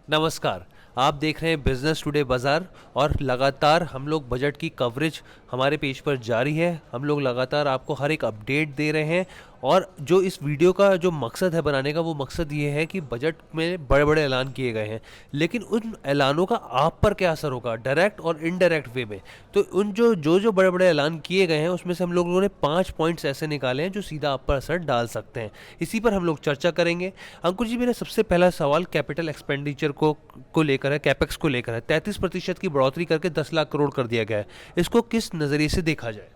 नमस्कार। आप देख रहे हैं बिजनेस टुडे बाजार और लगातार हम लोग बजट की कवरेज हमारे पेज पर जारी है। हम लोग लगातार आपको हर एक अपडेट दे रहे हैं और जो इस वीडियो का जो मकसद है बनाने का, वो मकसद ये है कि बजट में बड़े बड़े ऐलान किए गए हैं, लेकिन उन ऐलानों का आप पर क्या असर होगा डायरेक्ट और इनडायरेक्ट वे में। तो उन जो बड़े बड़े ऐलान किए गए हैं उसमें से हम लोगों ने 5 पॉइंट्स ऐसे निकाले हैं जो सीधा आप पर असर डाल सकते हैं। इसी पर हम लोग चर्चा करेंगे। अंकुर जी, मेरा सबसे पहला सवाल कैपिटल एक्सपेंडिचर को लेकर है, कैपेक्स को लेकर है। 33% की बढ़ोतरी करके 10 लाख करोड़ कर दिया गया है। इसको किस नज़रिए से देखा जाए?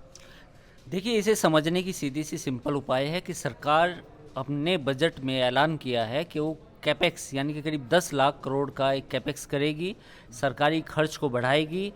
देखिए, इसे समझने की सीधी सी सिंपल उपाय है कि सरकार अपने बजट में ऐलान किया है कि वो कैपेक्स यानी कि करीब 10 लाख करोड़ का एक कैपेक्स करेगी, सरकारी खर्च को बढ़ाएगी,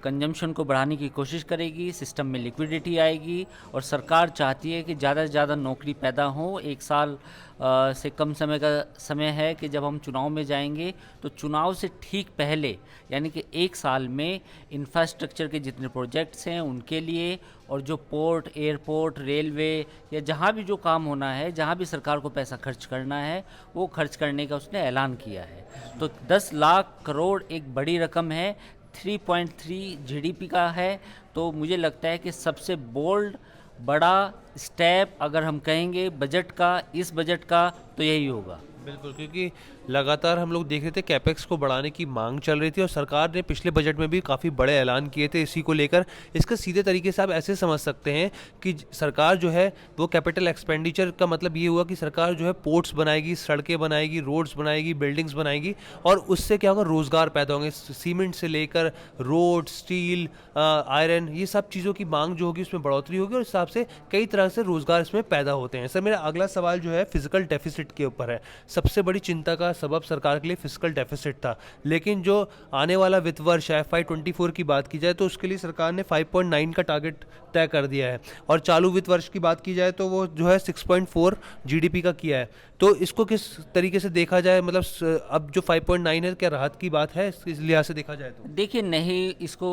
कंजम्पशन को बढ़ाने की कोशिश करेगी, सिस्टम में लिक्विडिटी आएगी और सरकार चाहती है कि ज़्यादा से ज़्यादा नौकरी पैदा हो। एक साल से कम समय का समय है कि जब हम चुनाव में जाएंगे, तो चुनाव से ठीक पहले यानी कि एक साल में इंफ्रास्ट्रक्चर के जितने प्रोजेक्ट्स हैं उनके लिए और जो पोर्ट, एयरपोर्ट, रेलवे या जहाँ भी जो काम होना है, जहाँ भी सरकार को पैसा खर्च करना है, वो खर्च करने का उसने ऐलान किया है। तो 10 लाख करोड़ एक बड़ी रकम है, 3.3 जीडीपी का है। तो मुझे लगता है कि सबसे बोल्ड बड़ा स्टेप अगर हम कहेंगे बजट का, इस बजट का, तो यही होगा। बिल्कुल, क्योंकि लगातार हम लोग देख रहे थे कैपेक्स को बढ़ाने की मांग चल रही थी और सरकार ने पिछले बजट में भी काफ़ी बड़े ऐलान किए थे इसी को लेकर। इसका सीधे तरीके से आप ऐसे समझ सकते हैं कि सरकार जो है वो कैपिटल एक्सपेंडिचर का मतलब ये हुआ कि सरकार जो है पोर्ट्स बनाएगी, सड़कें बनाएगी, रोड्स बनाएगी, बिल्डिंग्स बनाएगी और उससे क्या होगा, रोज़गार पैदा होंगे। सीमेंट से लेकर रोड, स्टील, आयरन, ये सब चीज़ों की मांग जो होगी उसमें बढ़ोतरी होगी और इस हिसाब से कई तरह से रोज़गार इसमें पैदा होते हैं। सर, मेरा अगला सवाल जो है फिजिकल डेफिसिट के ऊपर है। सबसे बड़ी चिंता का सबब सरकार के लिए फिस्कल डेफिसिट था, लेकिन जो आने वाला वित्त वर्ष है FY24 की बात की जाए तो उसके लिए सरकार ने 5.9 का टारगेट तय कर दिया है और चालू वित्त वर्ष की बात की जाए तो वो जो है 6.4 जीडीपी का किया है। तो इसको किस तरीके से देखा जाए, मतलब अब जो 5.9 है, क्या राहत की बात है इस लिहाज से देखा जाए तो? देखिए, नहीं, इसको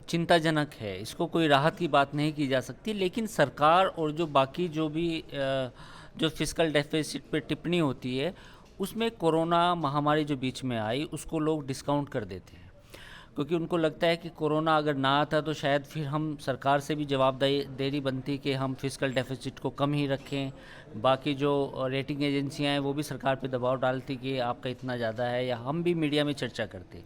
चिंताजनक है, इसको कोई राहत की बात नहीं की जा सकती। लेकिन सरकार और जो बाकी जो भी जो फिस्कल डेफिसिट पे टिप्पणी होती है, उसमें कोरोना महामारी जो बीच में आई उसको लोग डिस्काउंट कर देते हैं, क्योंकि उनको लगता है कि कोरोना अगर ना आता तो शायद फिर हम सरकार से भी जवाबदेही बनती कि हम फिस्कल डेफिसिट को कम ही रखें। बाकी जो रेटिंग एजेंसियां हैं वो भी सरकार पे दबाव डालती कि आपका इतना ज़्यादा है, या हम भी मीडिया में चर्चा करते।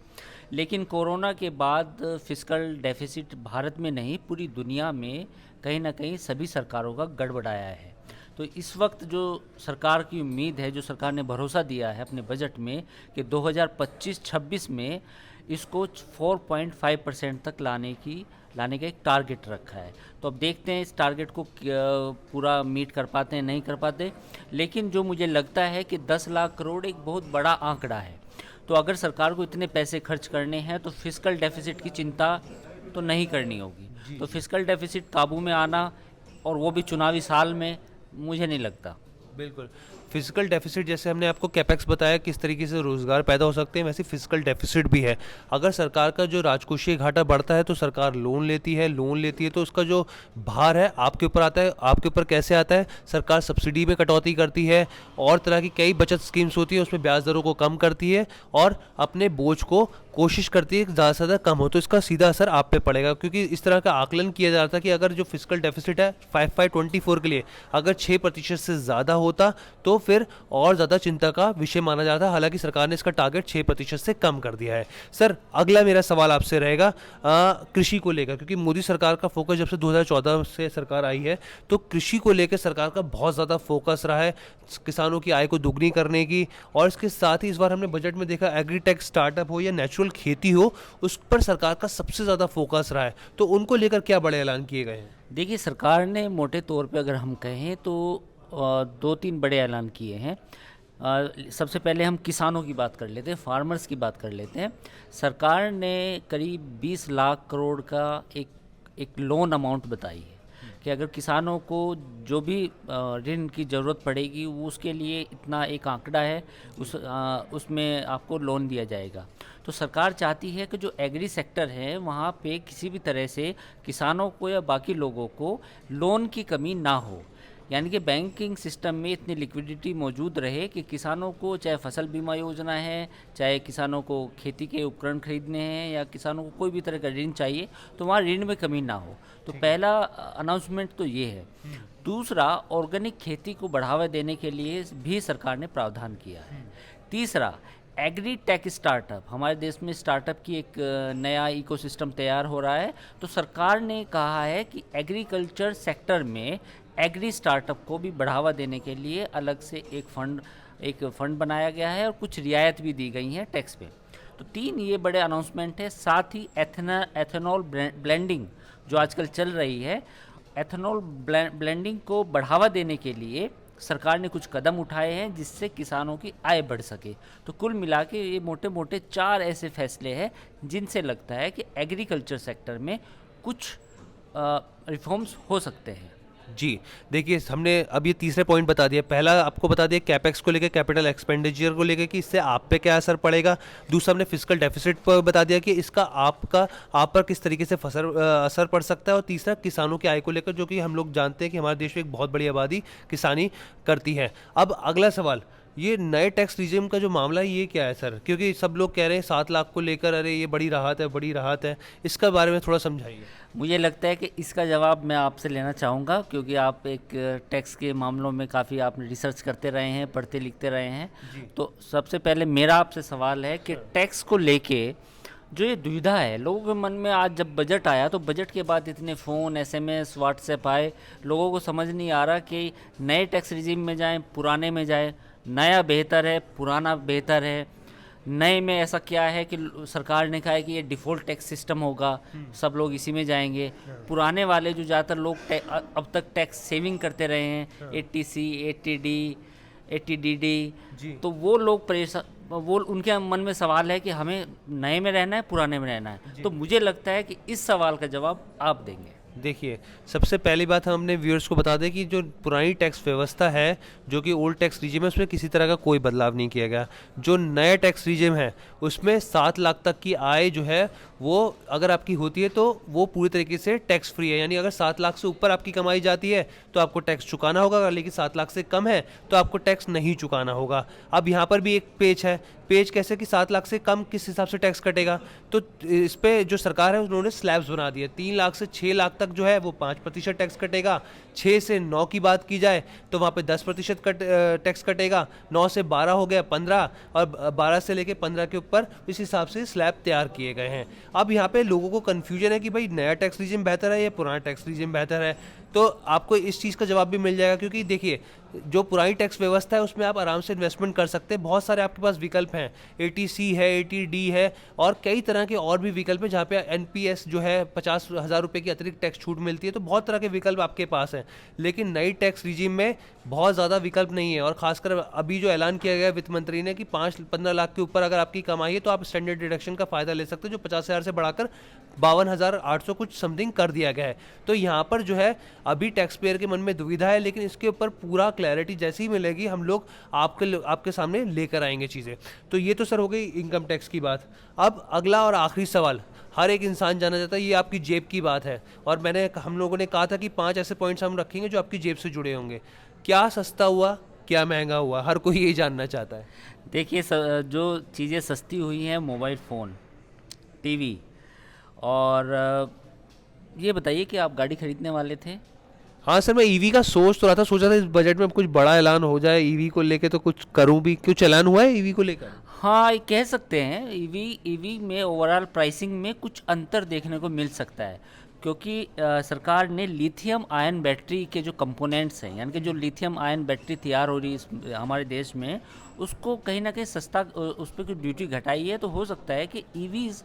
लेकिन कोरोना के बाद फिस्कल डेफिसिट भारत में नहीं, पूरी दुनिया में कहीं ना कहीं सभी सरकारों का गड़बड़ाया है। तो इस वक्त जो सरकार की उम्मीद है, जो सरकार ने भरोसा दिया है अपने बजट में कि 2025-26 में इसको 4.5% तक लाने का एक टारगेट रखा है। तो अब देखते हैं इस टारगेट को पूरा मीट कर पाते हैं नहीं कर पाते। लेकिन जो मुझे लगता है कि 10 लाख करोड़ एक बहुत बड़ा आंकड़ा है। तो अगर सरकार को इतने पैसे खर्च करने हैं तो फिस्कल डेफिसिट की चिंता तो नहीं करनी होगी। तो फिस्कल डेफिसिट काबू में आना, और वो भी चुनावी साल में, मुझे नहीं लगता। बिल्कुल। फिजिकल डेफिसिट, जैसे हमने आपको कैपेक्स बताया किस तरीके से रोजगार पैदा हो सकते हैं, वैसे फिजिकल डेफिसिट भी है। अगर सरकार का जो राजकोषीय घाटा बढ़ता है तो सरकार लोन लेती है तो उसका जो भार है आपके ऊपर आता है। आपके ऊपर कैसे आता है? सरकार सब्सिडी में कटौती करती है और तरह की कई बचत स्कीम्स होती है, उसमें ब्याज दरों को कम करती है और अपने बोझ को कोशिश करती है कि ज़्यादा से ज़्यादा कम हो। तो इसका सीधा असर आप पे पड़ेगा, क्योंकि इस तरह का आकलन किया जा रहा था कि अगर जो फिजिकल डेफिसिट है FY24 के लिए अगर 6% से ज़्यादा होता तो फिर और ज़्यादा चिंता का विषय माना जाता। हालांकि सरकार ने इसका टारगेट 6% से कम कर दिया है। सर, अगला मेरा सवाल आपसे रहेगा कृषि को लेकर, क्योंकि मोदी सरकार का फोकस जब से 2014 से सरकार आई है तो कृषि को लेकर सरकार का बहुत ज़्यादा फोकस रहा है, किसानों की आय को दुगनी करने की। और इसके साथ ही इस बार हमने बजट में देखा एग्रीटेक स्टार्टअप हो या नेचुरल खेती हो, उस पर सरकार का सबसे ज़्यादा फोकस रहा है। तो उनको लेकर क्या बड़े ऐलान किए गए हैं? देखिए, सरकार ने मोटे तौर पे अगर हम कहें तो 2-3 बड़े ऐलान किए हैं। सबसे पहले हम किसानों की बात कर लेते हैं, फार्मर्स की बात कर लेते हैं। सरकार ने करीब 20 लाख करोड़ का एक लोन अमाउंट बताई है कि अगर किसानों को जो भी ऋण की ज़रूरत पड़ेगी वो उसके लिए इतना एक आंकड़ा है, उसमें आपको लोन दिया जाएगा। तो सरकार चाहती है कि जो एग्री सेक्टर है वहाँ पे किसी भी तरह से किसानों को या बाकी लोगों को लोन की कमी ना हो। यानी कि बैंकिंग सिस्टम में इतनी लिक्विडिटी मौजूद रहे कि किसानों को चाहे फसल बीमा योजना है, चाहे किसानों को खेती के उपकरण खरीदने हैं या किसानों को कोई भी तरह का ऋण चाहिए तो वहाँ ऋण में कमी ना हो। तो पहला अनाउंसमेंट तो ये है। दूसरा, ऑर्गेनिक खेती को बढ़ावा देने के लिए भी सरकार ने प्रावधान किया है। तीसरा, एग्री टेक स्टार्टअप, हमारे देश में स्टार्टअप की एक नया इकोसिस्टम तैयार हो रहा है। तो सरकार ने कहा है कि एग्रीकल्चर सेक्टर में एग्री स्टार्टअप को भी बढ़ावा देने के लिए अलग से एक फंड बनाया गया है और कुछ रियायत भी दी गई हैं टैक्स पे। तो 3 ये बड़े अनाउंसमेंट है। साथ ही एथेनॉल ब्लेंडिंग जो आजकल चल रही है, एथेनॉल ब्लेंडिंग को बढ़ावा देने के लिए सरकार ने कुछ कदम उठाए हैं जिससे किसानों की आय बढ़ सके। तो कुल मिला के ये मोटे मोटे 4 ऐसे फैसले हैं जिनसे लगता है कि एग्रीकल्चर सेक्टर में कुछ रिफॉर्म्स हो सकते हैं। जी, देखिए हमने अब ये तीसरे पॉइंट बता दिया। पहला आपको बता दिया कैपेक्स को लेके, कैपिटल एक्सपेंडिचर को लेके कि इससे आप पे क्या असर पड़ेगा। दूसरा हमने फिस्कल डेफिसिट पर बता दिया कि इसका आप पर किस तरीके से असर पड़ सकता है। और तीसरा किसानों की आय को लेकर, जो कि हम लोग जानते हैं कि हमारे देश में एक बहुत बड़ी आबादी किसानी करती है। अब अगला सवाल, ये नए टैक्स रिजिम का जो मामला है ये क्या है सर? क्योंकि सब लोग कह रहे हैं 7 लाख को लेकर, अरे ये बड़ी राहत है, बड़ी राहत है। इसका बारे में थोड़ा समझाइए। मुझे लगता है कि इसका जवाब मैं आपसे लेना चाहूँगा, क्योंकि आप एक टैक्स के मामलों में काफ़ी आपने रिसर्च करते रहे हैं, पढ़ते लिखते रहे हैं। तो सबसे पहले मेरा आपसे सवाल है कि टैक्स को लेके जो ये दुविधा है लोगों के मन में, आज जब बजट आया तो बजट के बाद इतने फ़ोन, SMS, व्हाट्सएप आए, लोगों को समझ नहीं आ रहा कि नए टैक्स रिजिम में जाएं, पुराने में जाएं, नया बेहतर है, पुराना बेहतर है। नए में ऐसा क्या है कि सरकार ने कहा है कि ये डिफ़ॉल्ट टैक्स सिस्टम होगा, सब लोग इसी में जाएंगे। पुराने वाले जो ज़्यादातर लोग अब तक टैक्स सेविंग करते रहे हैं, 80C, 80D, 80DD, तो वो लोग वो उनके मन में सवाल है कि हमें नए में रहना है, पुराने में रहना है। तो मुझे लगता है कि इस सवाल का जवाब आप देंगे। देखिए, सबसे पहली बात हम अपने व्यूअर्स को बता दें कि जो पुरानी टैक्स व्यवस्था है, जो कि ओल्ड टैक्स रिजिम है, उसमें किसी तरह का कोई बदलाव नहीं किया गया। जो नया टैक्स रिजिम है उसमें 7 लाख तक की आय जो है वो अगर आपकी होती है तो वो पूरी तरीके से टैक्स फ्री है। यानी अगर 7 लाख से ऊपर आपकी कमाई जाती है तो आपको टैक्स चुकाना होगा, लेकिन 7 लाख से कम है तो आपको टैक्स नहीं चुकाना होगा। अब यहाँ पर भी एक पेच है। पेज कैसे कि 7 लाख से कम किस हिसाब से टैक्स कटेगा? तो इस पे जो सरकार है उन्होंने स्लैब्स बना दिए। 3 लाख से 6 लाख तक जो है वो 5% टैक्स कटेगा। 6 से 9 की बात की जाए तो वहाँ पे 10% टैक्स कटेगा। 9 से 12 हो गया 15, और 12 से लेके 15 के ऊपर इस हिसाब से स्लैब तैयार किए गए हैं। अब यहाँ पे लोगों को कन्फ्यूजन है कि भाई नया टैक्स रिजिम बेहतर है या पुराना टैक्स रिजिम बेहतर है। तो आपको इस चीज़ का जवाब भी मिल जाएगा, क्योंकि देखिए जो पुरानी टैक्स व्यवस्था है उसमें आप आराम से इन्वेस्टमेंट कर सकते हैं। बहुत सारे आपके पास विकल्प हैं, 80C है, 80D है, और कई तरह के और भी विकल्प हैं जहाँ पे NPS जो है 50,000 रुपये की अतिरिक्त टैक्स छूट मिलती है। तो बहुत तरह के विकल्प आपके पास हैं, लेकिन नई टैक्स रिजिम में बहुत ज़्यादा विकल्प नहीं है। और खासकर अभी जो ऐलान किया गया वित्त मंत्री ने कि 5-15 लाख के ऊपर अगर आपकी कमाई है तो आप स्टैंडर्ड डिडक्शन का फ़ायदा ले सकते हैं, जो 50,000 से बढ़ाकर 52,800 कुछ समथिंग कर दिया गया है। तो यहाँ पर जो है अभी टैक्स पेयर के मन में दुविधा है, लेकिन इसके ऊपर पूरा क्लैरिटी जैसे ही मिलेगी हम लोग आपके सामने लेकर आएंगे चीज़ें। तो ये तो सर हो गई इनकम टैक्स की बात। अब अगला और आखिरी सवाल हर एक इंसान जानना चाहता है, ये आपकी जेब की बात है। और हम लोगों ने कहा था कि 5 ऐसे पॉइंट्स हम रखेंगे जो आपकी जेब से जुड़े होंगे। क्या सस्ता हुआ, क्या महंगा हुआ, हर कोई यही जानना चाहता है। देखिए, जो चीज़ें सस्ती हुई हैं, मोबाइल फ़ोन, टीवी, और ये बताइए कि आप गाड़ी खरीदने वाले थे? हाँ सर, मैं ईवी का सोच तो रहा था, सोचा था इस बजट में कुछ बड़ा ऐलान हो जाए ईवी को लेके, तो कुछ करूं भी। कुछ ऐलान हुआ है ईवी को लेकर? हाँ, ये कह सकते हैं ईवी में ओवरऑल प्राइसिंग में कुछ अंतर देखने को मिल सकता है, क्योंकि सरकार ने लिथियम आयन बैटरी के जो कंपोनेंट्स हैं, यानी कि जो लिथियम आयन बैटरी तैयार हो रही है हमारे देश में, उसको कहीं ना कहीं सस्ता, उस पर कुछ ड्यूटी घटाई है। तो हो सकता है कि ईवीज़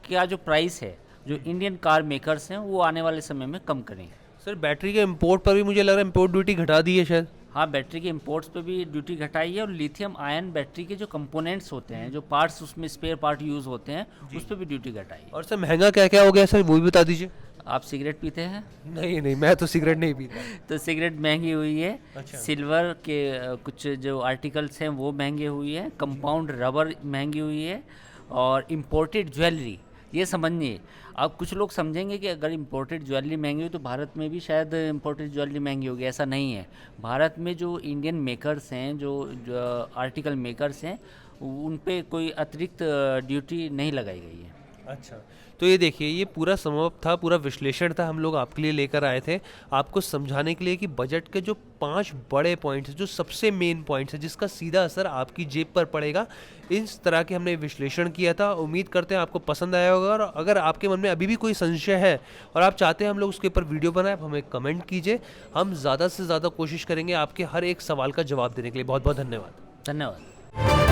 का जो प्राइस है, जो इंडियन कार मेकर्स हैं, वो आने वाले समय में कम करें। सर बैटरी के इंपोर्ट पर भी मुझे लग रहा है इंपोर्ट ड्यूटी घटा दी है शायद। हाँ, बैटरी के इंपोर्ट्स पे भी ड्यूटी घटाई है, और लिथियम आयन बैटरी के जो कंपोनेंट्स होते हैं, जो पार्ट्स उसमें स्पेयर पार्ट यूज़ होते हैं, उस पर भी ड्यूटी घटाई है। और सर महंगा क्या क्या हो गया सर, वो भी बता दीजिए। आप सिगरेट पीते हैं? नहीं, मैं तो सिगरेट नहीं पीता। तो सिगरेट महंगी हुई है। अच्छा। सिल्वर के कुछ जो आर्टिकल्स हैं वो महंगे हुई है। कंपाउंड रबर महंगी हुई है, और इम्पोर्टेड ज्वेलरी ये समझिए। अब कुछ लोग समझेंगे कि अगर इम्पोर्टेड ज्वेलरी महंगी हो तो भारत में भी शायद इम्पोर्टेड ज्वेलरी महंगी होगी, ऐसा नहीं है। भारत में जो इंडियन मेकर्स हैं, जो आर्टिकल मेकर्स हैं, उन पे कोई अतिरिक्त ड्यूटी नहीं लगाई गई है। अच्छा, तो ये देखिए, ये पूरा समअप था, पूरा विश्लेषण था, हम लोग आपके लिए लेकर आए थे आपको समझाने के लिए कि बजट के जो 5 बड़े पॉइंट्स, जो सबसे मेन पॉइंट्स हैं जिसका सीधा असर आपकी जेब पर पड़ेगा, इस तरह के हमने विश्लेषण किया था। उम्मीद करते हैं आपको पसंद आया होगा, और अगर आपके मन में अभी भी कोई संशय है और आप चाहते हैं हम लोग उसके ऊपर वीडियो बनाएं, आप हमें कमेंट कीजिए। हम ज़्यादा से ज़्यादा कोशिश करेंगे आपके हर एक सवाल का जवाब देने के लिए। बहुत बहुत धन्यवाद। धन्यवाद।